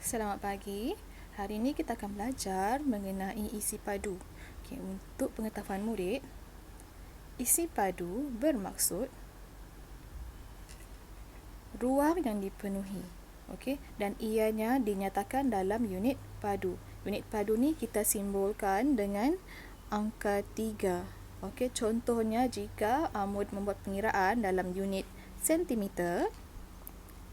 Selamat pagi. Hari ini kita akan belajar mengenai isi padu. Okey, untuk pengetahuan murid, isi padu bermaksud ruang yang dipenuhi. Okey, dan ianya dinyatakan dalam unit padu. Unit padu ni kita simbolkan dengan angka 3. Okey, contohnya jika Amud membuat pengiraan dalam unit sentimeter.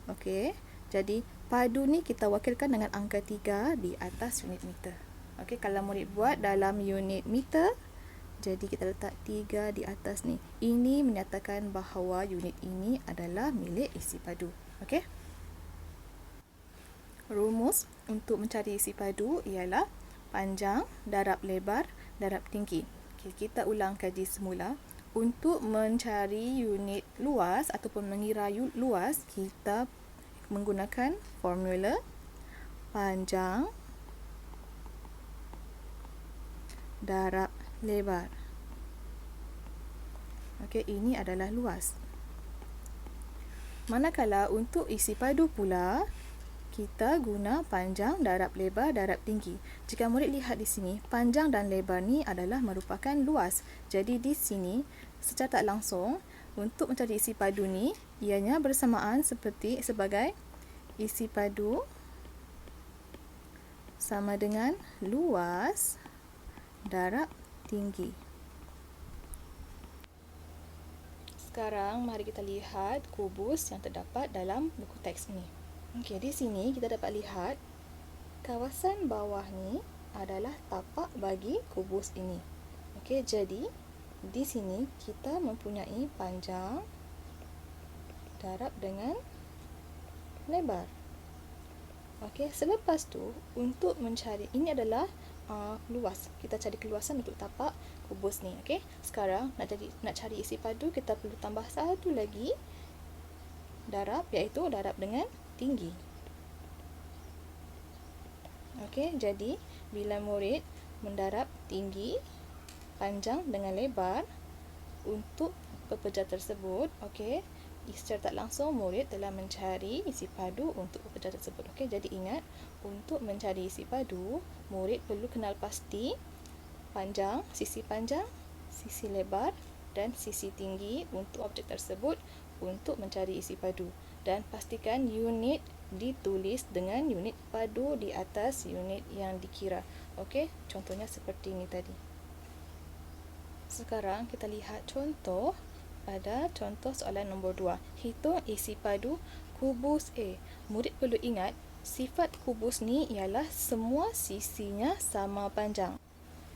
Okey, jadi padu ni kita wakilkan dengan angka 3 di atas unit meter. Okey, kalau murid buat dalam unit meter, jadi kita letak 3 di atas ni. Ini menyatakan bahawa unit ini adalah milik isi padu. Okey. Rumus untuk mencari isi padu ialah panjang darab lebar darab tinggi. Okey, kita ulang kaji semula. Untuk mencari unit luas ataupun mengira luas, kita menggunakan formula panjang darab lebar. Okey, ini adalah luas. Manakala untuk isi padu pula, kita guna panjang darab lebar darab tinggi. Jika murid lihat di sini, panjang dan lebar ni adalah merupakan luas. Jadi di sini secara tak langsung untuk mencari isi padu ni, ianya bersamaan sebagai isi padu sama dengan luas darab tinggi. Sekarang mari kita lihat kubus yang terdapat dalam buku teks ini. Okey, di sini kita dapat lihat kawasan bawah ni adalah tapak bagi kubus ini. Okey, jadi di sini kita mempunyai panjang darab dengan lebar. Okey, selepas tu untuk mencari, ini adalah luas. Kita cari keluasan untuk tapak kubus ni. Okey, sekarang nak cari isi padu, kita perlu tambah satu lagi darab, iaitu darab dengan tinggi. Okey, jadi bila murid mendarab tinggi, panjang dengan lebar untuk pekerja tersebut, okey, secara tak langsung murid telah mencari isi padu untuk pekerja tersebut. Okey, jadi ingat, untuk mencari isi padu, murid perlu kenal pasti sisi panjang, sisi lebar dan sisi tinggi untuk objek tersebut untuk mencari isi padu. Dan pastikan unit ditulis dengan unit padu di atas unit yang dikira. Okey, contohnya seperti ini tadi. Sekarang kita lihat contoh pada contoh soalan nombor 2. Hitung isi padu kubus A. Murid perlu ingat, sifat kubus ni ialah semua sisinya sama panjang.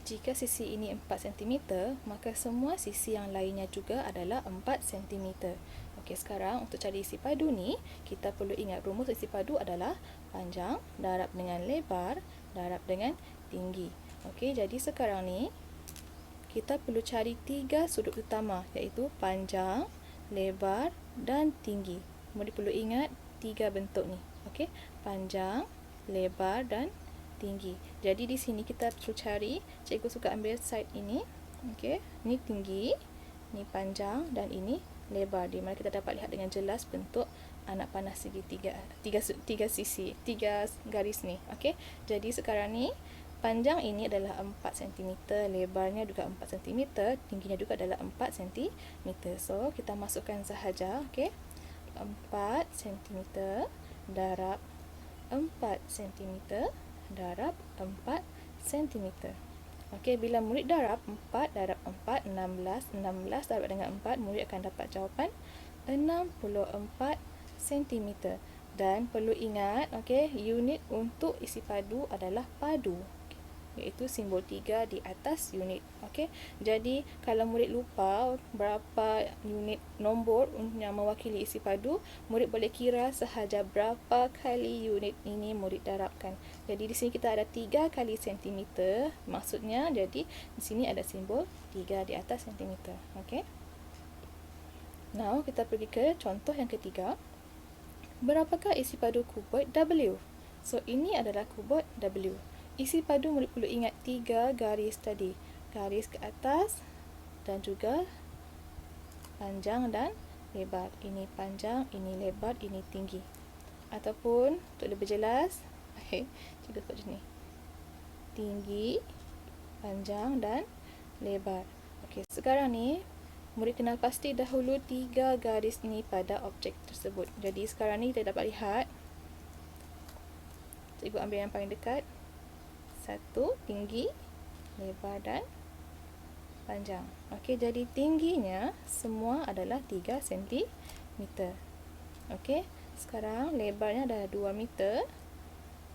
Jika sisi ini 4 cm, maka semua sisi yang lainnya juga adalah 4 cm. Okey, sekarang untuk cari isi padu ni, kita perlu ingat rumus isi padu adalah panjang darab dengan lebar darab dengan tinggi. Okey, jadi sekarang ni kita perlu cari 3 sudut utama, iaitu panjang, lebar dan tinggi. Murid perlu ingat 3 bentuk ni. Okey, panjang, lebar dan tinggi. Jadi di sini kita perlu cari, cikgu suka ambil side ini. Okey, ini tinggi, ini panjang dan ini lebar. Di mana kita dapat lihat dengan jelas bentuk anak panah segi tiga sisi, 3 garis ni. Okey, jadi sekarang ni panjang ini adalah 4 cm, lebarnya juga 4 cm, tingginya juga adalah 4 cm. So, kita masukkan sahaja, okey. 4 cm darab 4 cm darab 4 cm. Okey, bila murid darab 4 darab 4, 16. 16 darab dengan 4, murid akan dapat jawapan 64 cm. Dan perlu ingat, okey, unit untuk isi padu adalah padu, iaitu simbol 3 di atas unit. Okey, jadi kalau murid lupa berapa unit nombor yang mewakili isi padu, murid boleh kira sahaja berapa kali unit ini murid darabkan. Jadi di sini kita ada 3 kali sentimeter, maksudnya jadi di sini ada simbol 3 di atas sentimeter. Okey, now kita pergi ke contoh yang ketiga. Berapakah isi padu kubot W? So, ini adalah kubot W. Isi padu murid perlu ingat 3 garis tadi. Garis ke atas dan juga panjang dan lebar. Ini panjang, ini lebar, ini tinggi. Ataupun untuk lebih jelas, Okey, cikgu buat macam ni. Tinggi, panjang dan lebar. Okey, sekarang ni murid kena pasti dahulu 3 garis ni pada objek tersebut. Jadi sekarang ni kita dapat lihat. Cikgu ambil yang paling dekat. 1, tinggi, lebar dan panjang. Okey, jadi tingginya semua adalah 3 cm. Okey, sekarang lebarnya adalah 2 meter.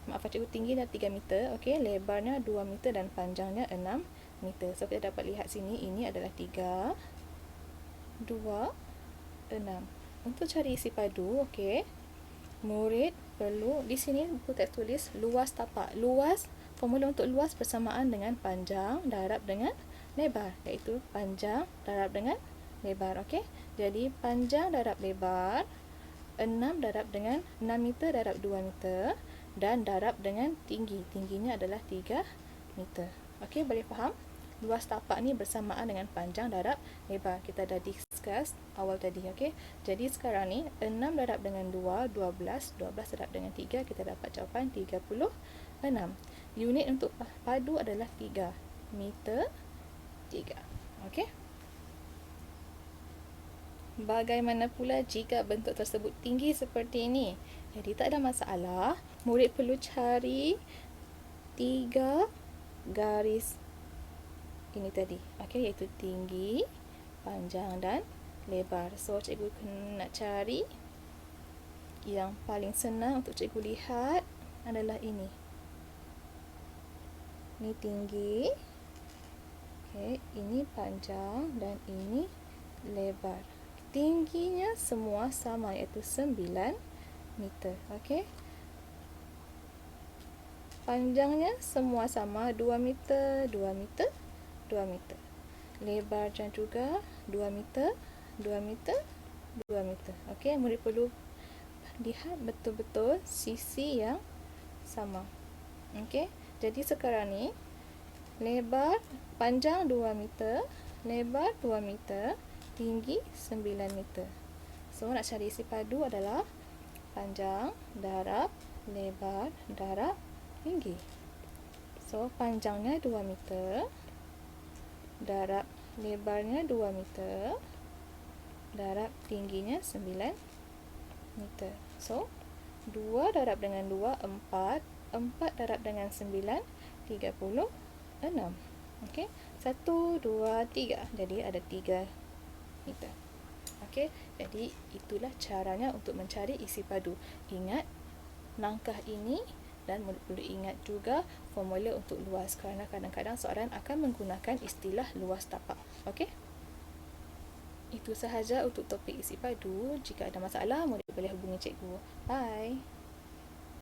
Maaf, cikgu tinggi dah 3 meter. Okey, lebarnya 2 meter dan panjangnya 6 meter. So, kita dapat lihat sini, ini adalah 3, 2, 6. Untuk cari isi padu, okey, murid perlu, di sini buku teks tulis luas tapak. Luas, formula untuk luas bersamaan dengan panjang darab dengan lebar, iaitu panjang darab dengan lebar. Okey, jadi panjang darab lebar 6 darab dengan 6 meter darab 2 meter dan darab dengan tinggi. Tingginya adalah 3 meter. Okey, boleh faham? Luas tapak ni bersamaan dengan panjang darab lebar. Kita dah discuss awal tadi. Okey, jadi sekarang ni 6 darab dengan 2, 12. 12 darab dengan 3, kita dapat jawapan 36. Unit untuk padu adalah 3 meter 3. Okey. Bagaimana pula jika bentuk tersebut tinggi seperti ini? Jadi tak ada masalah. Murid perlu cari 3 garis ini tadi. Okey, iaitu tinggi, panjang dan lebar. So, cikgu nak cari yang paling senang untuk cikgu lihat adalah ini. Ini tinggi. Okey, ini panjang dan ini lebar. Tingginya semua sama, iaitu 9 meter. Okey. Panjangnya semua sama, 2 meter, 2 meter, 2 meter. Lebarnya juga 2 meter, 2 meter, 2 meter. Okey, murid perlu lihat betul-betul sisi yang sama. Okey, jadi sekarang ni lebar, panjang 2 meter, lebar 2 meter, tinggi 9 meter. So, nak cari isi padu adalah panjang darab lebar darab tinggi. So, panjangnya 2 meter darab lebarnya 2 meter darab tingginya 9 meter. So, 2 darab dengan 2, 4. 4 darab dengan 9, 36. Okey, 1, 2, 3. Jadi, ada 3 meter. Okey, jadi itulah caranya untuk mencari isi padu. Ingat langkah ini dan perlu ingat juga formula untuk luas, kerana kadang-kadang soalan akan menggunakan istilah luas tapak. Okey? Itu sahaja untuk topik isi padu. Jika ada masalah, murid boleh hubungi cikgu. Bye.